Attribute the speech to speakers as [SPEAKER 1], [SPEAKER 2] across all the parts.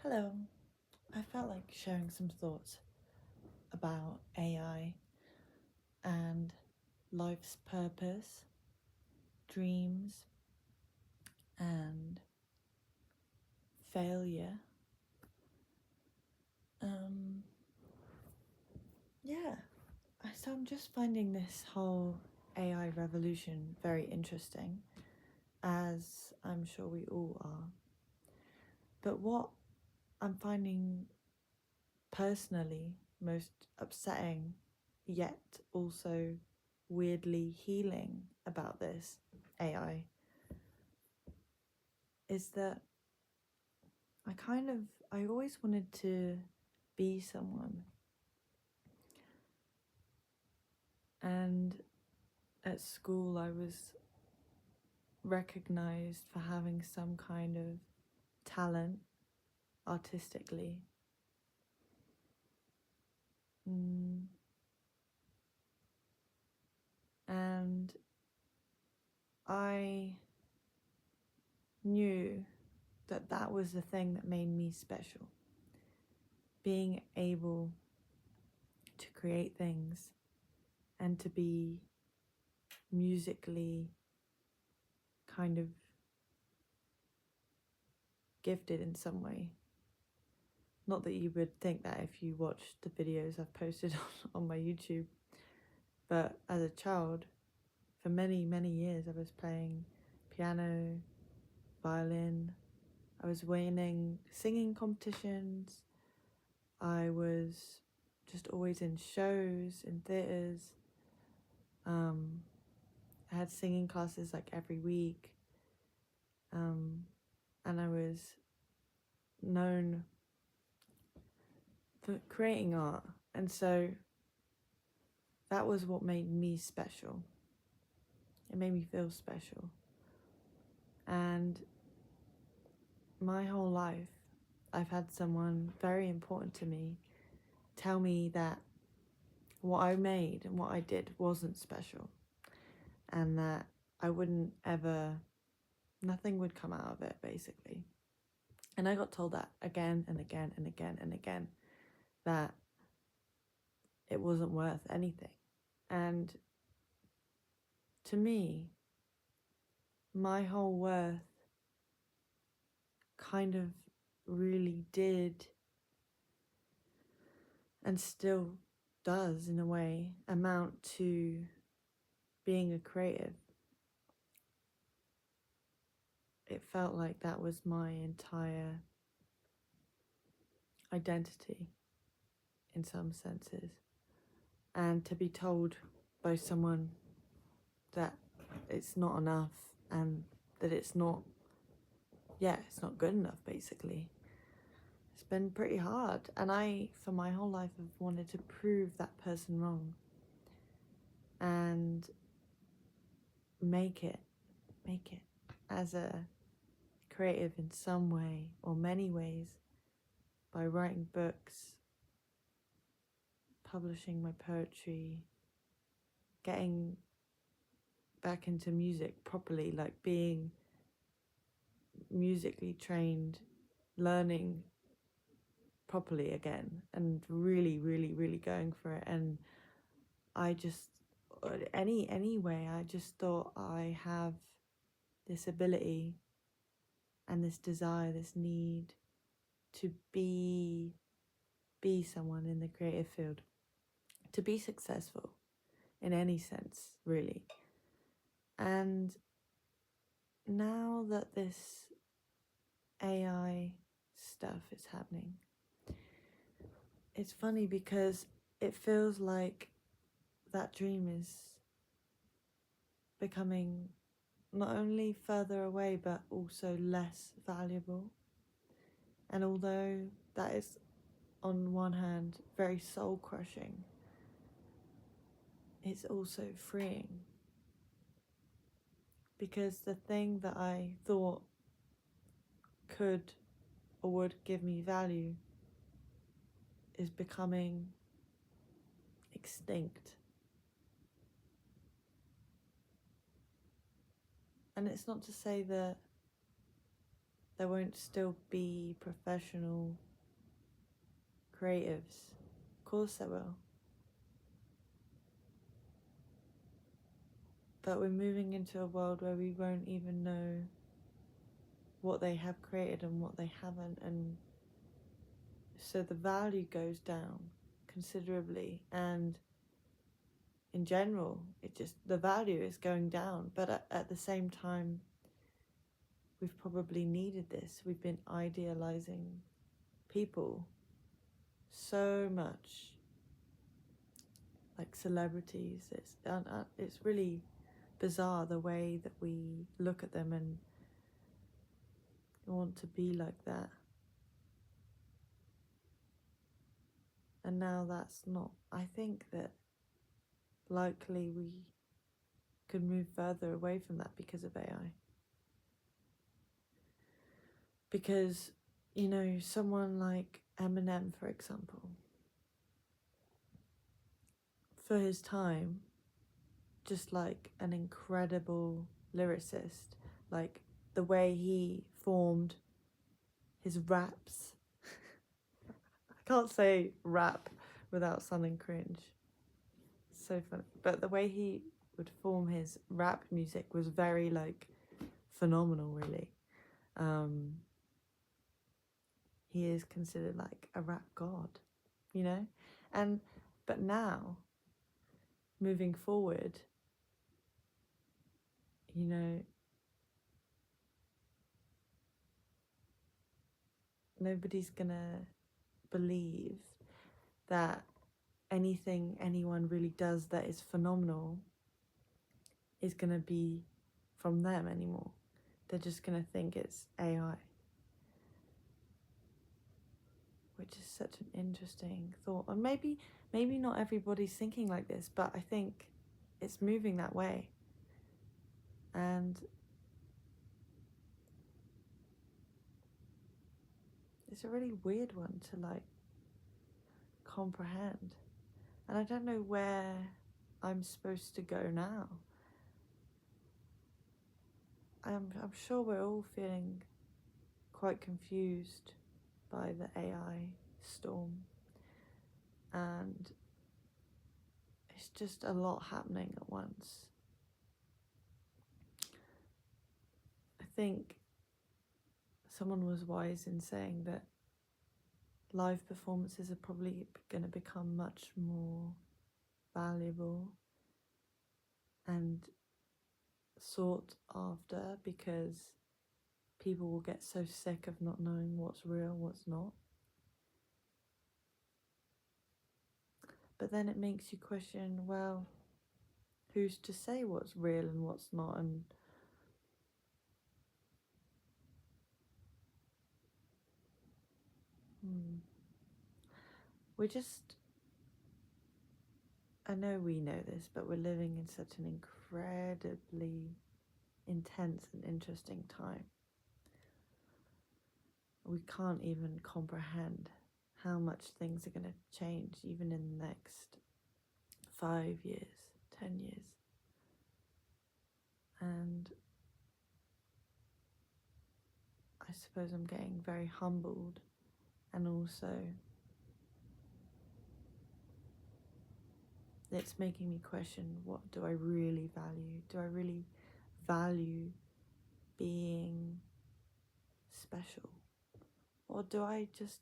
[SPEAKER 1] Hello. I felt like sharing some thoughts about AI and life's purpose, dreams, and failure. Um, yeah. So I'm just finding this whole AI revolution very interesting, as I'm sure we all are. But what I'm finding personally most upsetting, yet also weirdly healing about this AI, is that I always wanted to be someone. And at school, I was recognized for having some kind of talent artistically. And I knew that that was the thing that made me special. Being able to create things and to be musically kind of gifted in some way. Not that you would think that if you watched the videos I've posted on my YouTube, but as a child, for many, many years, I was playing piano, violin, I was winning singing competitions, I was just always in shows, in theatres. I had singing classes like every week, and I was known for creating art, and so that was what made me special. It made me feel special. And my whole life, I've had someone very important to me tell me that what I made and what I did wasn't special, and that I wouldn't ever, nothing would come out of it, basically. And I got told that again and again and again and again, that it wasn't worth anything. And to me, my whole worth kind of really did, and still does in a way, amount to being a creative. It felt like that was my entire identity in some senses. And to be told by someone that it's not enough and that it's not good enough, basically. It's been pretty hard. And I, for my whole life, have wanted to prove that person wrong and make it as a creative in some way or many ways, by writing books, publishing my poetry, getting back into music properly, like being musically trained, learning properly again, and really, really, really going for it. And I just, anyway, I just thought I have this ability and this desire, this need to be someone in the creative field, to be successful in any sense, really. And now that this AI stuff is happening, it's funny because it feels like that dream is becoming not only further away but also less valuable. And although that is on one hand very soul crushing, it's also freeing, because the thing that I thought could or would give me value is becoming extinct. And it's not to say that there won't still be professional creatives. Of course there will. But we're moving into a world where we won't even know what they have created and what they haven't, and so the value goes down considerably, and in general the value is going down. But at the same time, we've probably needed this. We've been idealizing people so much, like celebrities. It's really bizarre the way that we look at them and want to be like that. And now that's not. I think that likely we could move further away from that because of AI. Because, you know, someone like Eminem, for example, for his time, just like an incredible lyricist, like the way he formed his raps. I can't say rap without sounding cringe. So funny. But the way he would form his rap music was very like phenomenal, really. He is considered like a rap god, you know? But now, moving forward, you know, nobody's gonna believe that anything anyone really does that is phenomenal is gonna be from them anymore. They're just gonna think it's AI, which is such an interesting thought. And maybe not everybody's thinking like this, but I think it's moving that way. And it's a really weird one to like comprehend. And I don't know where I'm supposed to go now. I'm sure we're all feeling quite confused by the AI storm, and it's just a lot happening at once. I think someone was wise in saying that live performances are probably going to become much more valuable and sought after, because people will get so sick of not knowing what's real, what's not. But then it makes you question, well, who's to say what's real and what's not? And I know we know this, but we're living in such an incredibly intense and interesting time. We can't even comprehend how much things are going to change even in the next 5 years, 10 years. And I suppose I'm getting very humbled, and also it's making me question, what do I really value? Do I really value being special? Or do I just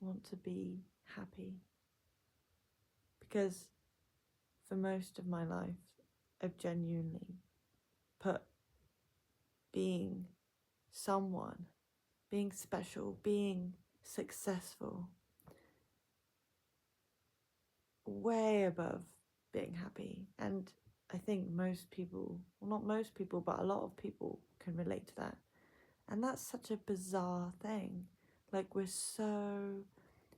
[SPEAKER 1] want to be happy? Because for most of my life, I've genuinely put being someone, being special, being successful, way above being happy. And I think most people, well, not most people, but a lot of people can relate to that. And that's such a bizarre thing. Like, we're so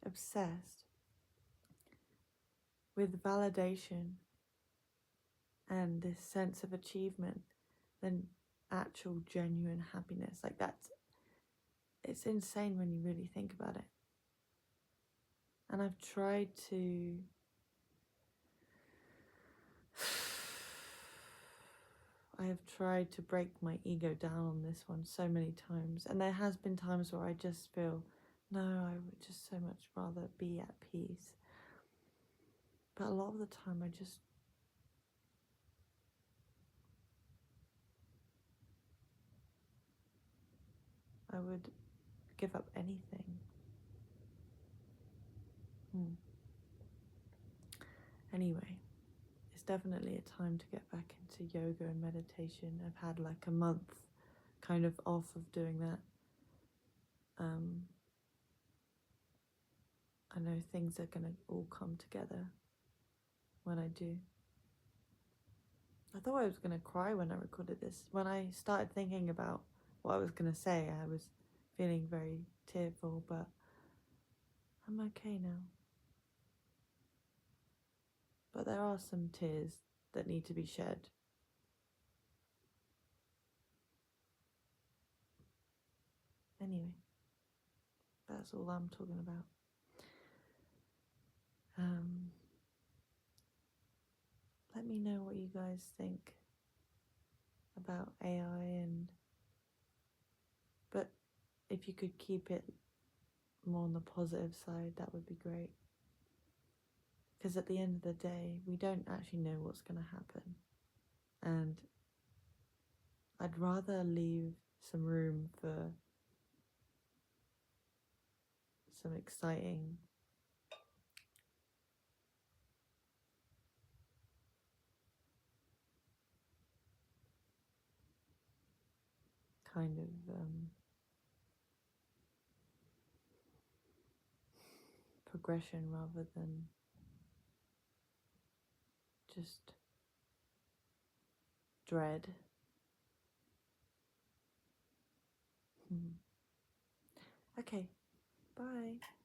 [SPEAKER 1] obsessed with validation and this sense of achievement than actual genuine happiness. Like, it's insane when you really think about it. And I've tried to I have tried to break my ego down on this one so many times, and there has been times where I just feel, no, I would just so much rather be at peace. But a lot of the time I would give up anything. Anyway, it's definitely a time to get back into yoga and meditation. I've had like a month kind of off of doing that. I know things are gonna all come together when I do. I thought I was gonna cry when I recorded this. When I started thinking about what I was gonna say, I was feeling very tearful, but I'm okay now. But there are some tears that need to be shed. Anyway, that's all I'm talking about. Let me know what you guys think about AI, but if you could keep it more on the positive side, that would be great. Because at the end of the day, we don't actually know what's going to happen. And I'd rather leave some room for some exciting kind of progression rather than just dread. Okay, bye.